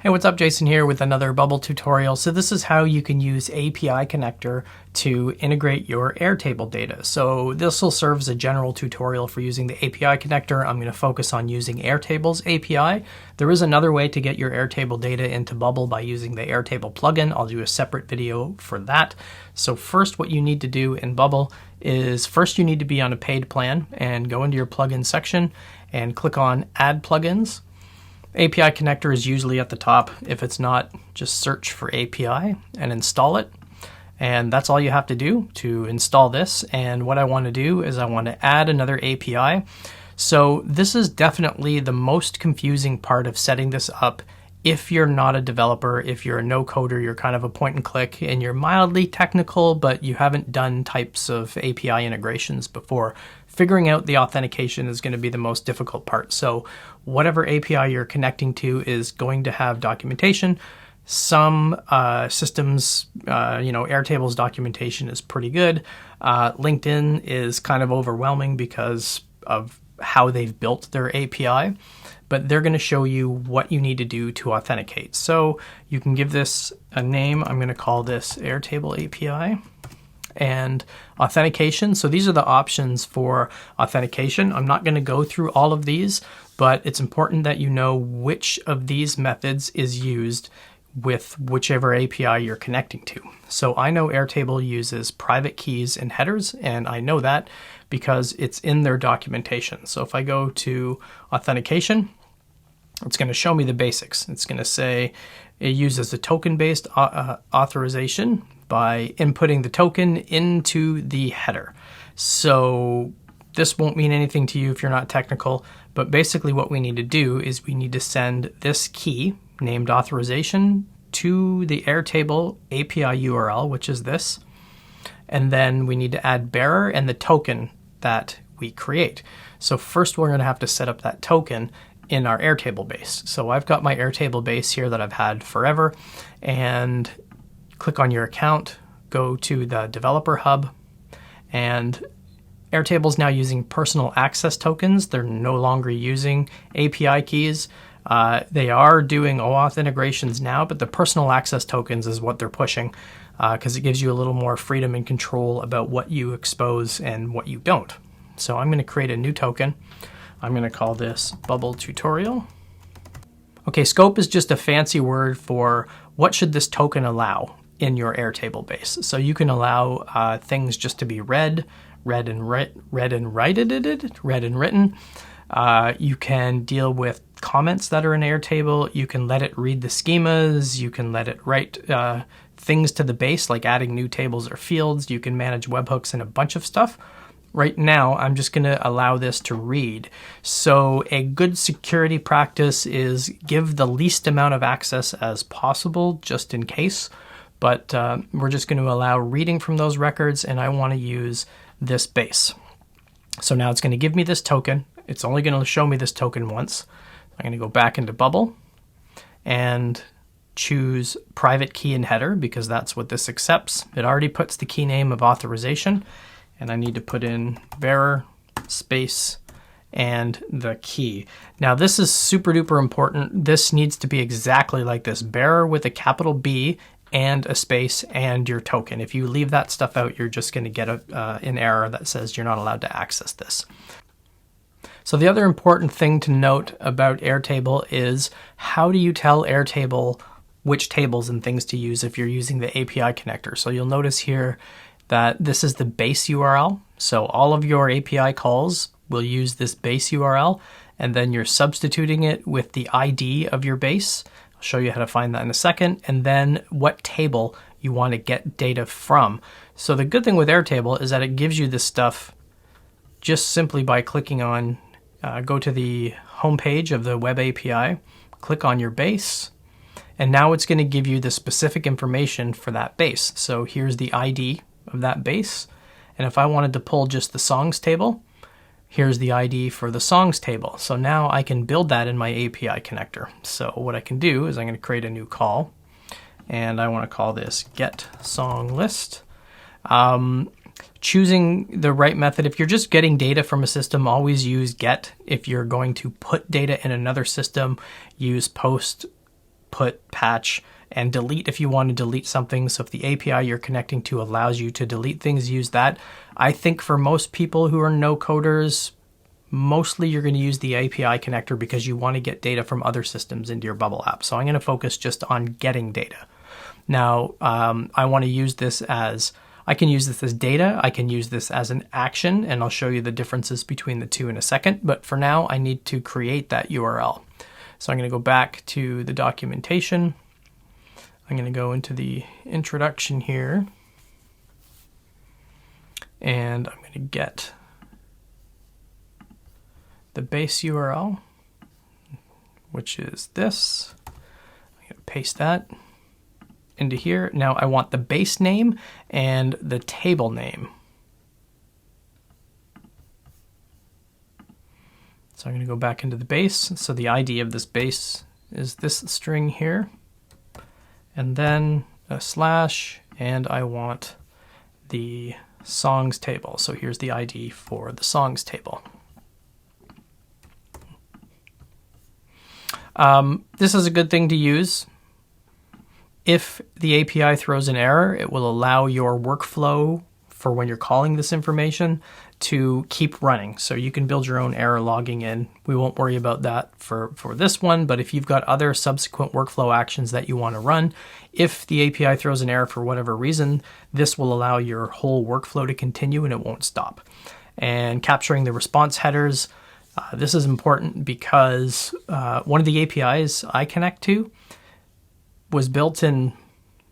Hey, what's up? Jason here with another Bubble tutorial. So this is how you can use API connector to integrate your Airtable data. So this will serve as a general tutorial for using the API connector. I'm going to focus on using Airtable's API. There is another way to get your Airtable data into Bubble by using the Airtable plugin. I'll do a separate video for that. So first, what you need to do in Bubble is first you need to be on a paid plan and go into your plugin section and click on Add Plugins. API connector is usually at the top. If it's not, just search for API and install it. And that's all you have to do to install this. And what I want to do is I want to add another API. So this is definitely the most confusing part of setting this up. If you're not a developer, if you're a no-coder, you're kind of a point and click and you're mildly technical, but you haven't done types of API integrations before, figuring out the authentication is going to be the most difficult part. So whatever API you're connecting to is going to have documentation. Some systems, Airtable's documentation is pretty good. LinkedIn is kind of overwhelming because of how they've built their API, but they're going to show you what you need to do to authenticate. So you can give this a name. I'm going to call this Airtable API. And authentication. So these are the options for authentication. I'm not going to go through all of these, but it's important that you know which of these methods is used with whichever API you're connecting to. So I know Airtable uses private keys and headers, and I know that because it's in their documentation. So if I go to authentication, it's going to show me the basics. It's going to say it uses a token-based authorization by inputting the token into the header. So this won't mean anything to you if you're not technical, but basically what we need to do is we need to send this key named authorization to the Airtable API URL, which is this, and then we need to add bearer and the token that we create. So first we're going to have to set up that token in our Airtable base. So I've got my Airtable base here that I've had forever, and click on your account, go to the developer hub, and Airtable is now using personal access tokens. They're no longer using API keys. They are doing OAuth integrations now, but the personal access tokens is what they're pushing because it gives you a little more freedom and control about what you expose and what you don't. So I'm going to create a new token. I'm going to call this Bubble Tutorial. Okay, scope is just a fancy word for what should this token allow in your Airtable base. So you can allow things just to be read and written. You can deal with comments that are in Airtable. You can let it read the schemas. You can let it write things to the base, like adding new tables or fields. You can manage webhooks and a bunch of stuff. Right now, I'm just going to allow this to read. So a good security practice is give the least amount of access as possible, just in case. But we're just going to allow reading from those records, and I want to use this base. So now it's going to give me this token. It's only going to show me this token once. I'm going to go back into Bubble and choose private key and header because that's what this accepts. It already puts the key name of authorization, and I need to put in bearer, space, and the key. Now this is super duper important. This needs to be exactly like this, bearer with a capital B and a space and your token. If you leave that stuff out, you're just going to get an error that says you're not allowed to access this. So the other important thing to note about Airtable is how do you tell Airtable which tables and things to use if you're using the API connector. So you'll notice here that this is the base URL. So all of your API calls will use this base URL, and then you're substituting it with the ID of your base. I'll show you how to find that in a second, and then what table you want to get data from. So the good thing with Airtable is that it gives you this stuff just simply by clicking on, go to the home page of the web API, click on your base, and now it's going to give you the specific information for that base. So here's the ID of that base, and if I wanted to pull just the songs table, here's the ID for the songs table. So now I can build that in my API connector. So what I can do is I'm going to create a new call, and I want to call this get song list. Choosing the right method. If you're just getting data from a system, always use get. If you're going to put data in another system, use post put, patch, and delete if you want to delete something. So if the API you're connecting to allows you to delete things, use that. I think for most people who are no coders, mostly you're going to use the API connector because you want to get data from other systems into your Bubble app. So I'm going to focus just on getting data. Now, I want to use this as, I can use this as data, I can use this as an action, and I'll show you the differences between the two in a second. But for now, I need to create that URL. So I'm going to go back to the documentation. I'm going to go into the introduction here, and I'm going to get the base URL, which is this. I'm going to paste that into here. Now I want the base name and the table name. So I'm going to go back into the base. So the ID of this base is this string here, and then a slash, and I want the songs table. So here's the ID for the songs table. This is a good thing to use. If the API throws an error, it will allow your workflow for when you're calling this information to keep running. So you can build your own error logging in. We won't worry about that for this one, but if you've got other subsequent workflow actions that you want to run, if the API throws an error for whatever reason, this will allow your whole workflow to continue and it won't stop. And capturing the response headers, this is important because one of the APIs I connect to was built in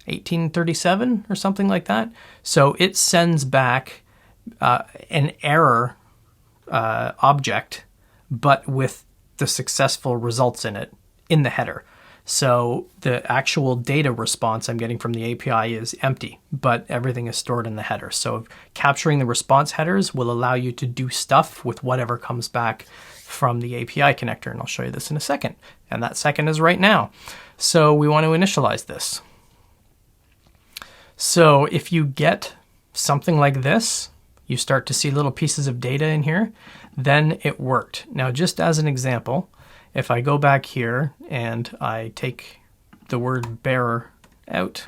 1837 or something like that. So it sends back an error object, but with the successful results in it in the header. So the actual data response I'm getting from the API is empty, but everything is stored in the header. So capturing the response headers will allow you to do stuff with whatever comes back from the API connector. And I'll show you this in a second. And that second is right now. So we want to initialize this. So if you get something like this, you start to see little pieces of data in here, then it worked. Now, just as an example, if I go back here and I take the word bearer out,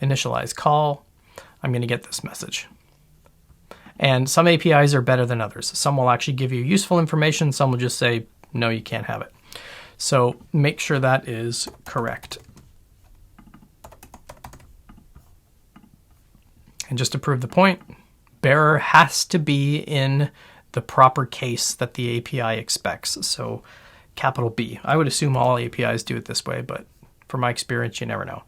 initialize call, I'm going to get this message. And some APIs are better than others. Some will actually give you useful information. Some will just say, no, you can't have it. So make sure that is correct. And just to prove the point, bearer has to be in the proper case that the API expects. So capital B. I would assume all APIs do it this way, but from my experience, you never know.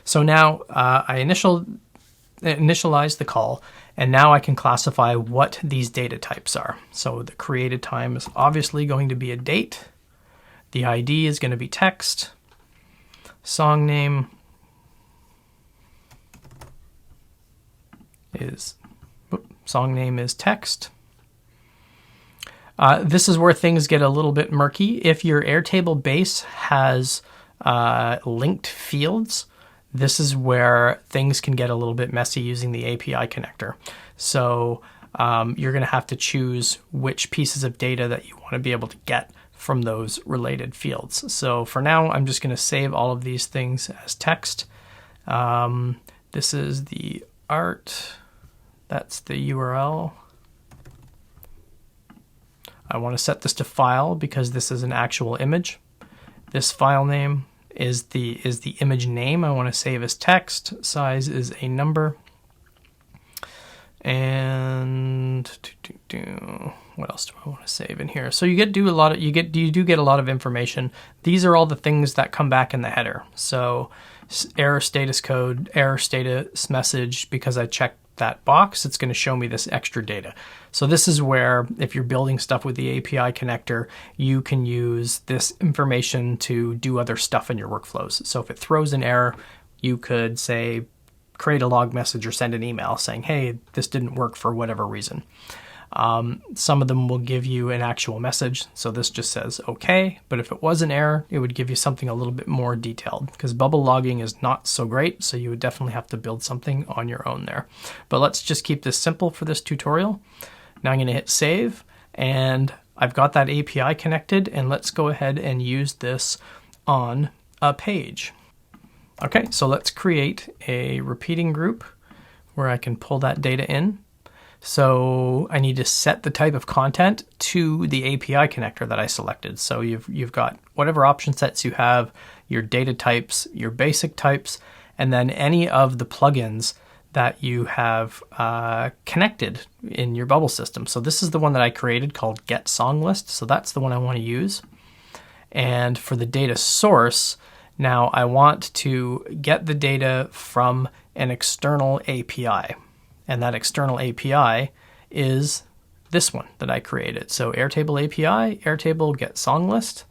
So now I initialize the call, and now I can classify what these data types are. So the created time is obviously going to be a date. The ID is going to be text. Song name is text. This is where things get a little bit murky. If your Airtable base has linked fields, this is where things can get a little bit messy using the API connector. So you're going to have to choose which pieces of data that you want to be able to get from those related fields. So for now, I'm just going to save all of these things as text. This is the art. That's the URL. I want to set this to file because this is an actual image. This file name is the image name I want to save as text. Size is a number. And what else do I want to save in here? So you do get a lot of information. These are all the things that come back in the header. So error status code, error status message, because I checked that box, it's going to show me this extra data. So this is where, if you're building stuff with the API connector, you can use this information to do other stuff in your workflows. So if it throws an error, you could say, create a log message or send an email saying, hey, this didn't work for whatever reason. Some of them will give you an actual message. So this just says, okay, but if it was an error, it would give you something a little bit more detailed, because bubble logging is not so great. So you would definitely have to build something on your own there. But let's just keep this simple for this tutorial. Now I'm going to hit save, and I've got that API connected, and let's go ahead and use this on a page. Okay, so let's create a repeating group where I can pull that data in. So I need to set the type of content to the API connector that I selected. So you've got whatever option sets you have, your data types, your basic types, and then any of the plugins that you have connected in your Bubble system. So this is the one that I created called Get Song List. So that's the one I want to use. And for the data source, now I want to get the data from an external API. And that external API is this one that I created. So Airtable API, Airtable Get Song List.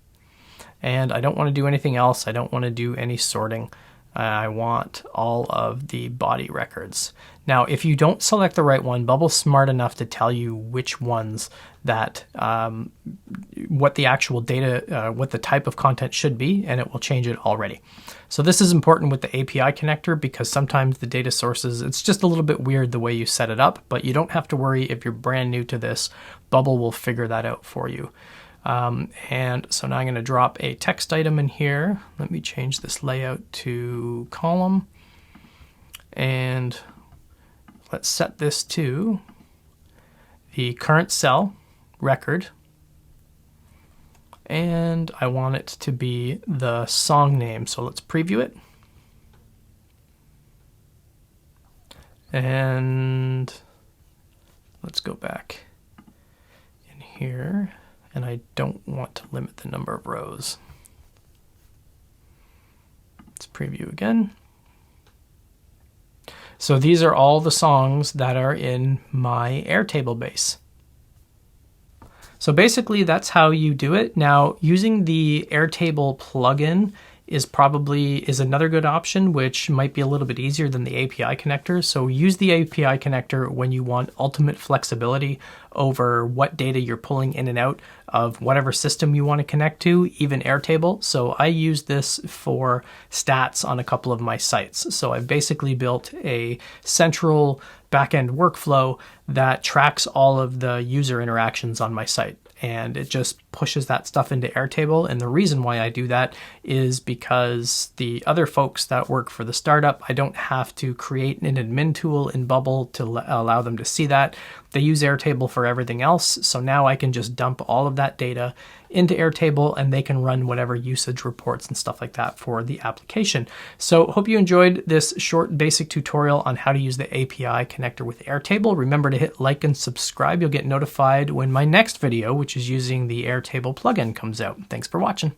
And I don't want to do anything else. I don't want to do any sorting. I want all of the body records. Now, if you don't select the right one, Bubble's smart enough to tell you which ones that, what the actual data, what the type of content should be, and it will change it already. So this is important with the API connector because sometimes the data sources, it's just a little bit weird the way you set it up, but you don't have to worry if you're brand new to this. Bubble will figure that out for you. And so now I'm going to drop a text item in here. Let me change this layout to column. And let's set this to the current cell record. And I want it to be the song name. So let's preview it. And let's go back in here. And I don't want to limit the number of rows. Let's preview again. So these are all the songs that are in my Airtable base. So basically that's how you do it. Now, using the Airtable plugin is another good option, which might be a little bit easier than the API connector. So use the API connector when you want ultimate flexibility over what data you're pulling in and out of whatever system you want to connect to, even Airtable. So I use this for stats on a couple of my sites. So I've basically built a central backend workflow that tracks all of the user interactions on my site. And it just pushes that stuff into Airtable. And the reason why I do that is because the other folks that work for the startup, I don't have to create an admin tool in Bubble to allow them to see that. They use Airtable for everything else. So now I can just dump all of that data into Airtable and they can run whatever usage reports and stuff like that for the application. So hope you enjoyed this short basic tutorial on how to use the API connector with Airtable. Remember to hit like and subscribe. You'll get notified when my next video, which is using the Airtable plugin, comes out. Thanks for watching.